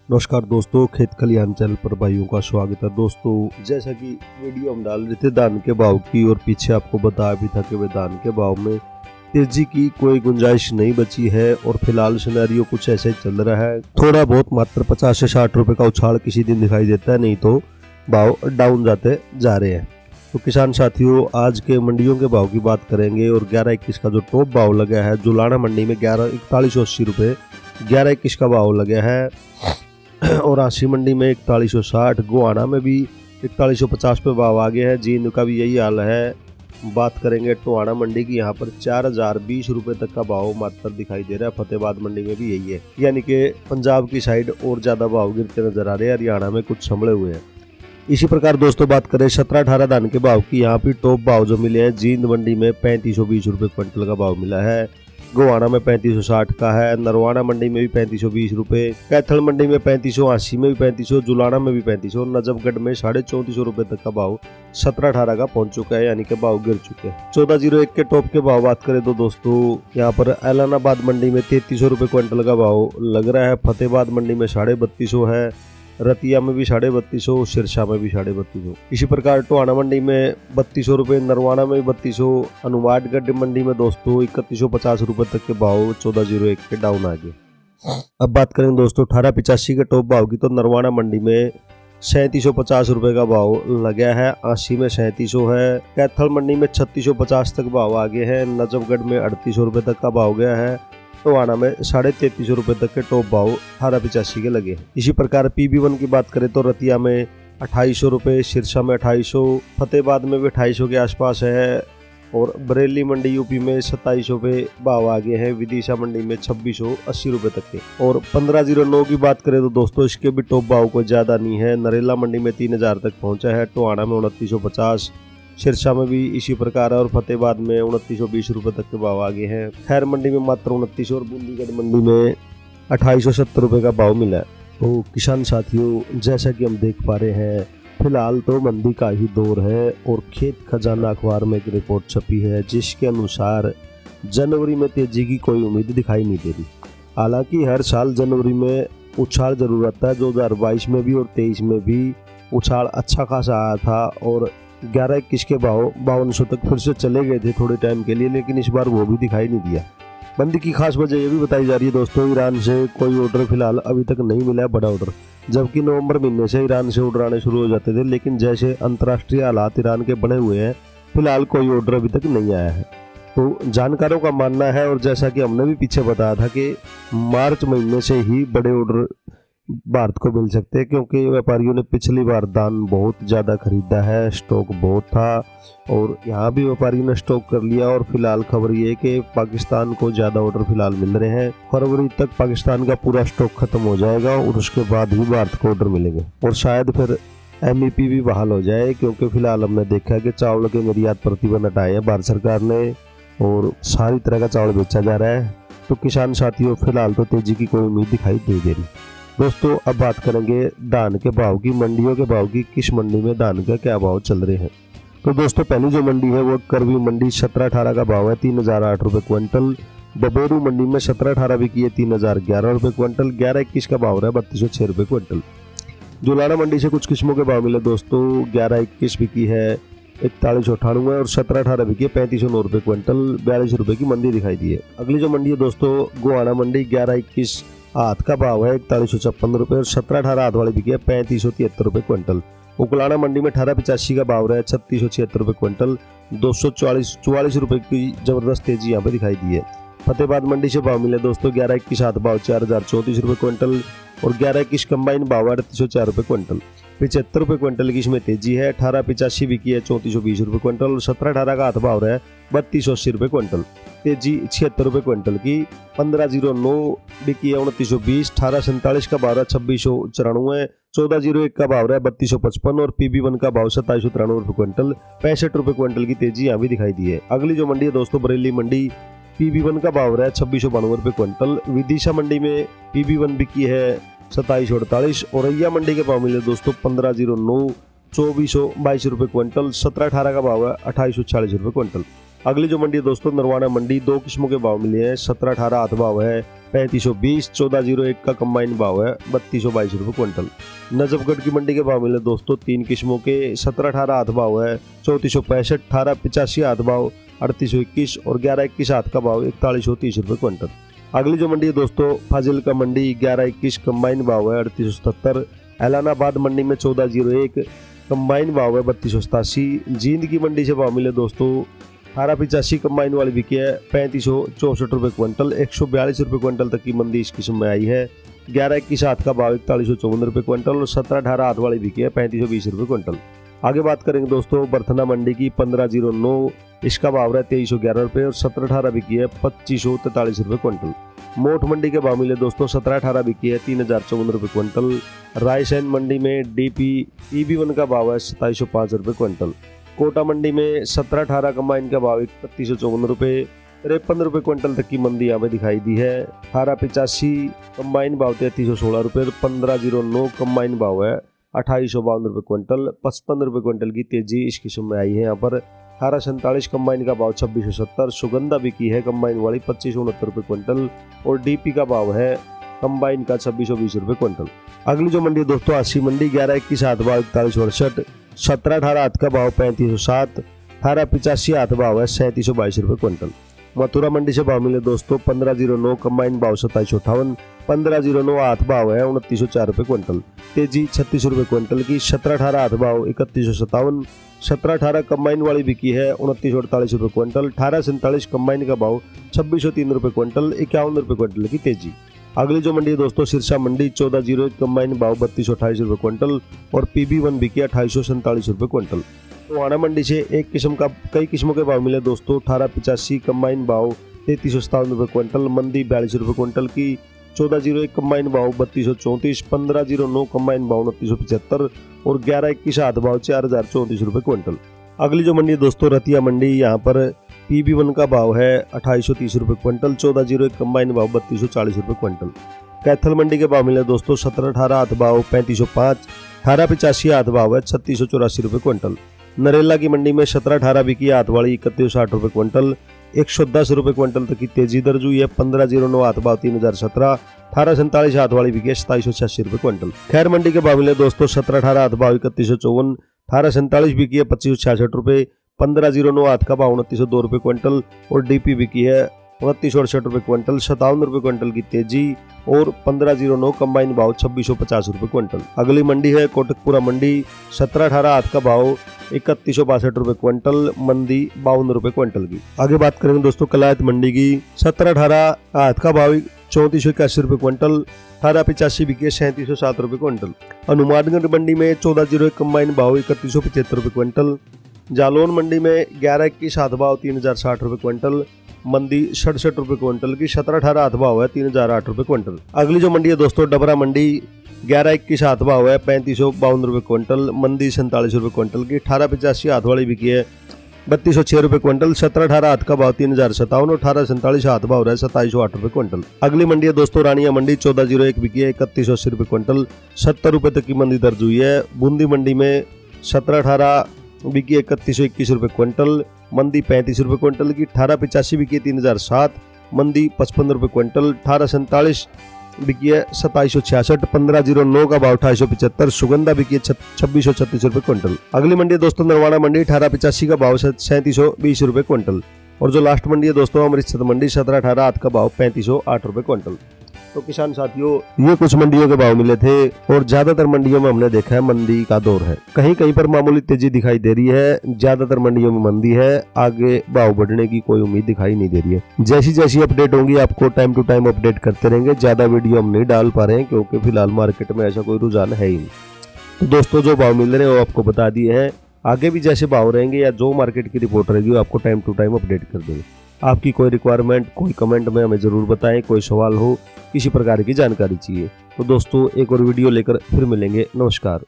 नमस्कार दोस्तों, खेत खलिहान चैनल पर भाइयों का स्वागत है। दोस्तों, जैसा कि वीडियो हम डाल रहे थे धान के भाव की और पीछे आपको बताया भी था कि वे धान के भाव में तेजी की कोई गुंजाइश नहीं बची है और फिलहाल सिनेरियो कुछ ऐसे ही चल रहा है। थोड़ा बहुत मात्र 50 से 60 रुपए का उछाल किसी दिन दिखाई देता है, नहीं तो भाव डाउन जाते जा रहे हैं। तो किसान साथियों, आज के मंडियों के भाव की बात करेंगे और 11-21 का जो टॉप भाव लगा है, जुलाना मंडी में 4180 रुपये 11-21 का भाव लगा है और आशी मंडी में 4160, गोहाना में भी 4150 पे भाव आ गया है। जींद का भी यही हाल है। बात करेंगे टोहाना मंडी की, यहाँ पर 4020 रुपये तक का भाव मात्र दिखाई दे रहा है। फतेहाबाद मंडी में भी यही है, यानी कि पंजाब की साइड और ज़्यादा भाव गिरते नजर आ रहे हैं, हरियाणा में कुछ संभले हुए हैं। इसी प्रकार दोस्तों बात करें 17-18 धान के भाव की, यहाँ भी टॉप भाव जो मिले हैं, जींद मंडी में 3520 रुपये क्विंटल का भाव मिला है, गोहाना में 3560 का है, नरवाना मंडी में भी 3520 रुपये, कैथल मंडी में 3580 में भी 3500, जुलाना में भी 3500, नजफगढ़ में 3450 रुपये तक का भाव 17-18 का पहुंच चुका है, यानी कि भाव गिर चुके हैं। 1401 के टॉप के भाव बात करें तो दोस्तों यहाँ पर ऐलानाबाद मंडी में 3300 रुपये क्विंटल का भाव लग रहा है, फतेहाबाद मंडी में 3250 है, रतिया में भी 3250, सिरसा में भी 3250। इसी प्रकार टोहाना मंडी में 3200 रुपये, नरवाना में भी 3200, हनुमानगढ़ मंडी में दोस्तों 3150 रुपये तक के भाव 1401 के डाउन आ गए। अब बात करें दोस्तों 1885 के टॉप भाव की, तो नरवाना मंडी में 3750 रुपये का भाव लगा है, आशी में 3700 है, कैथल मंडी में 3650 तक भाव आ गए हैं, नजफगढ़ में 3800 रुपये तक का भाव गया है, टोहाना में 3350 रुपये तक के टॉप भाव 1885 के लगे। इसी प्रकार PB1 की बात करें तो रतिया में 2800 रुपये, सिरसा में 2800, फतेहाबाद में भी 2800 के आसपास है और बरेली मंडी यूपी में 2700 पे भाव आ गए हैं, विदिशा मंडी में 2680 रुपये तक के। और 1509 की बात करें तो दोस्तों इसके भी टॉप भाव कोई ज़्यादा नहीं है, नरेला मंडी में 3000 तक पहुँचा है, टोहाना में 2950, सिरसा में भी इसी प्रकार है और फतेहाबाद में 2920 रुपये तक के भाव आ गए हैं। खैर मंडी में मात्र 29 और बूंदीगढ़ मंडी में 2870 रुपये का भाव मिला है। तो किसान साथियों, जैसा कि हम देख पा रहे हैं, फिलहाल तो मंदी का ही दौर है और खेत खजाना अखबार में एक रिपोर्ट छपी है जिसके अनुसार जनवरी में तेजी की कोई उम्मीद दिखाई नहीं दे रही। हालांकि हर साल जनवरी में उछाल जरूर आता है, 2022 में भी और 23 में भी उछाल अच्छा खासा आया था और 11-21 के भाव 5200 तक फिर से चले गए थे थोड़े टाइम के लिए, लेकिन इस बार वो भी दिखाई नहीं दिया। मंदी की खास वजह ये भी बताई जा रही है दोस्तों, ईरान से कोई ऑर्डर फिलहाल अभी तक नहीं मिला है, बड़ा ऑर्डर, जबकि नवंबर महीने से ईरान से ऑर्डर आने शुरू हो जाते थे, लेकिन जैसे अंतर्राष्ट्रीय हालात ईरान के बने हुए हैं, फिलहाल कोई ऑर्डर अभी तक नहीं आया है। तो जानकारों का मानना है और जैसा कि हमने भी पीछे बताया था कि मार्च महीने से ही बड़े ऑर्डर भारत को मिल सकते हैं, क्योंकि व्यापारियों ने पिछली बार धान बहुत ज़्यादा खरीदा है, स्टॉक बहुत था और यहाँ भी व्यापारियों ने स्टॉक कर लिया। और फिलहाल खबर ये है कि पाकिस्तान को ज़्यादा ऑर्डर फिलहाल मिल रहे हैं, फरवरी तक पाकिस्तान का पूरा स्टॉक खत्म हो जाएगा और उसके बाद ही भारत को ऑर्डर मिलेंगे और शायद फिर MEP भी बहाल हो जाए, क्योंकि फिलहाल हमने देखा है कि चावल के निर्यात प्रतिबंध हटाए हैं भारत सरकार ने और सारी तरह का चावल बेचा जा रहा है। तो किसान साथियों, फिलहाल तो तेजी की कोई उम्मीद दिखाई दे रही। दोस्तों अब बात करेंगे धान के भाव की, मंडियों के भाव की, किस मंडी में धान का क्या भाव चल रहे हैं। तो दोस्तों पहली जो मंडी है वो करवी मंडी 17-18 का भाव है 3008 रुपये क्विंटल, बबेरू मंडी में 17-18 बिकी है 3011 रुपये क्विंटल, 11-21 का भाव है 3206 रुपये क्विंटल। जुलाना मंडी से कुछ किस्मों के भाव मिले दोस्तों, 11-21 बिकी है 4198 और 17-18 बिकी है 3509 रुपये क्विंटल, 42 रुपये की मंदी दिखाई दी है। अगली जो मंडी है दोस्तों गोहाना मंडी, 11-21 हाथ का भाव है 4156 रुपये और 17-18 हाथ वाली बिकी है 3573 रुपये क्विंटल। उकलाना मंडी में 1885 का भाव रहा है 3676 रुपये क्विंटल, 244 रुपये की जबरदस्त तेजी यहाँ पे दिखाई दी है। फतेहाबाद मंडी से भाव मिले दोस्तों 11-21 हाथ भाव 4034 रुपये क्विंटल और 11-21 कंबाइन भाव है 3804 रुपये क्विंटल, 75 रुपये क्विंटल की इसमें तेजी है। 1885 बिकी है 3420 रुपये क्विंटल और 17-18 का हाथ भाव रहा है 3280 रुपये क्विंटल, तेजी 76 रुपये क्विंटल की। 1509 बिकी है 2920, 1847 का भाव है 2694, 1401 का भाव रहा है 3255 और PB1 का भाव 2793 रुपये क्विंटल, 65 रुपये क्विंटल की तेजी यहाँ भी दिखाई दी है। अगली जो मंडी है दोस्तों बरेली मंडी, PB1 का भाव रहा है 2692 रुपये क्विंटल, विदिशा मंडी में PB1 बिकी है 2748 और औरैया मंडी के भाव मिले दोस्तों 1509, 2422 रुपये क्विंटल, 17-18 का भाव है 2840 रुपये क्विंटल। अगली जो मंडी है दोस्तों नरवाना मंडी, दो किस्मों के भाव मिले हैं। 17-18 हाथ भाव है 3520, 1401 का कंबाइन भाव है 3222 रुपये क्विंटल। नजफगढ़ की मंडी के भाव मिले दोस्तों तीन किस्मों के। 17-18 हाथ भाव है 3465, 1885 हाथ भाव 3821 और 1121 हाथ का भाव 4130 रुपये क्विंटल। अगली जो मंडी है दोस्तों फाजिल्का मंडी, 1121 कंबाइन भाव है 3877। ऐलानाबाद मंडी में 1401 कंबाइन भाव है 3287। जींद की मंडी से भाव मिले दोस्तों 1885 कंबाइन वाली बिकी है 3564 रुपये क्विंटल। 142 रुपये क्विंटल तक की मंदी इस किस्म में आई है। 1121 हाथ का भाव 4154 रुपये क्विंटल और 17-18 हाथ वाली बिकी है 3520 रुपये क्विंटल। आगे बात करेंगे दोस्तों बरथना मंडी की, 1509 इसका भाव है 2311 रुपये और 17-18 बिकी है 2543 रुपये क्विंटल। मोठ मंडी के भाव मिले दोस्तों 17-18 बिकी है 3054 रुपये क्विंटल। रायसेन मंडी में DP EB1 का भाव है 2705 रुपये क्विंटल। कोटा मंडी में 17-18 कंबाइन का भाव 3154 रुपये, 53 रुपये क्विंटल तक की मंदी यहाँ पे दिखाई दी है। 1885 कंबाइन भाव 3316 रुपये, 1509 कंबाइन भाव है 2852 रुपये क्विंटल। 55 रुपये क्विंटल की तेजी इस किस्म में आई है। यहाँ पर 1847 कंबाइन का भाव 2670, सुगंधा बिकी है कंबाइन वाली 2569 रुपये क्विंटल और DP का भाव है कंबाइन का 2620 रुपये क्विंटल। अगली जो मंडी है दोस्तों आसी मंडी, 1121 हाथ भाव 4168, 17-18 हाथ का भाव 3507, 1885 हाथ भाव है 3722 रुपये क्विंटल। मथुरा मंडी से भाव मिले दोस्तों 1509 कंबाइन भाव 2758, 1509 हाथ भाव है 2904 रुपये क्विंटल। तेजी 36 रुपये क्विंटल की। 17-18 हाथ भाव 3157, 17-18 कंबाइन वाली बिकी है 2948 रुपये क्विंटल। 1847 कंबाइन का भाव 2603 रुपये क्विंटल, 51 रुपये क्विंटल की तेजी। अगली जो मंडी है दोस्तों सिरसा मंडी, 1401 कंबाइन भाव 3228 रुपये क्विंटल और PB1 बिकी 2847 रुपये क्विंटल। टोहाना मंडी से एक किस्म का कई किस्मों के भाव मिले दोस्तों 1885 कंबाइन भाव 3357 रुपये क्विंटल, मंदी 42 रुपये क्विंटल की। 1401 कंबाइन भाव 3234, 1509 कंबाइन भाव 2975 और 1121 हाथ भाव 4034 रुपये क्विंटल। अगली जो मंडी है दोस्तों रतिया मंडी, यहाँ पर PB1 का भाव है 2830 रुपये क्विंटल, 1401 कंबाइन भाव 3240 रुपये क्विंटल। कैथल मंडी के भाव मिले दोस्तों 17-18 हाथ भाव 3505, 1885 हाथ भाव है 3684 रुपये क्विंटल। नरेला की मंडी में 17-18 बिकी हाथ वाली 3160 रुपये क्विंटल, 110 रुपये क्विंटल तक की तेजी दर्ज हुई है। 1509 हाथ भाव 3017, 1847 हाथ वाली बिकी 2786 रुपये क्विंटल। खैर मंडी के भाव मिले दोस्तों 17-18 हाथ भाव 3154, 1847 बिकी है 2566 रुपये, 1509 हाथ का भाव 2902 रुपये क्विंटल और DP बिकी है 2968 रुपये क्विंटल, 57 रुपये क्विंटल की तेजी और 1509 कंबाइन भाव 2650 रुपये क्विंटल। अगली मंडी है कोटकपुरा मंडी, 17-18 हाथ का भाव 3162 रुपये क्विंटल, मंदी 52 रुपये क्विंटल की। आगे बात करेंगे दोस्तों कलायत मंडी की, 17-18 हाथ का भाव 3481 रुपये क्विंटल, 1885 बिकी 3707 रुपये क्विंटल। हनुमानगढ़ मंडी में 1401 कंबाइन भाव 3175 रुपये क्विंटल। जालौन मंडी में 1121 हाथ भाव 3060 रुपये क्विंटल, मंदी 67 रुपये क्विंटल की। 17-18 हाथ भाव है 3008 रुपये क्विंटल। अगली जो मंडी है दोस्तों डबरा मंडी, 1121 हाथ भाव है 3552 रुपये क्विंटल, मंदी 47 रुपये क्विंटल की। 1885 हाथ वाली बिकी है 3206 रुपये क्विंटल, 17-18 हाथ का भाव 3057 और 1847 हाथ भाव है 2708 रुपये क्विंटल। अगली मंडी है दोस्तों रानिया मंडी, 1401 बिकी है 3180 रुपये क्विंटल, 70 रुपये तक की मंदी दर्ज हुई है। बूंदी मंडी में 17-18 बिकी 3121 रुपये क्विंटल, मंदी 35 रुपये क्विंटल की। 1885 बिकी 3007, मंदी 55 रुपये क्विंटल। 1847 बिकी है 2766, 1509 का भाव 2875, सुगंधा बिकी है 2636 रुपये क्विंटल। अगली मंडी है दोस्तों नरवाना मंडी, 1885 का भाव 3720 रुपये क्विंटल और जो लास्ट मंडी है दोस्तों अमृतसर मंडी, 17-18 हाथ का भाव 3508 रुपये क्विंटल। तो किसान साथियों ये कुछ मंडियों के भाव मिले थे और ज्यादातर मंडियों में हमने देखा है मंदी का दौर है। कहीं कहीं पर मामूली तेजी दिखाई दे रही है, ज्यादातर मंडियों में मंदी है, आगे भाव बढ़ने की कोई उम्मीद दिखाई नहीं दे रही है। जैसी जैसी अपडेट होंगी आपको टाइम टू टाइम अपडेट करते रहेंगे। ज्यादा वीडियो हम नहीं डाल पा रहे हैं क्योंकि फिलहाल मार्केट में ऐसा कोई रुझान है ही नहीं। तो दोस्तों जो भाव मिल रहे हैं वो आपको बता दिए हैं, आगे भी जैसे भाव रहेंगे या जो मार्केट की रिपोर्ट रहेगी वो आपको टाइम टू टाइम अपडेट कर देंगे। आपकी कोई रिक्वायरमेंट कोई कमेंट में हमें ज़रूर बताएं, कोई सवाल हो, किसी प्रकार की जानकारी चाहिए तो दोस्तों एक और वीडियो लेकर फिर मिलेंगे। नमस्कार।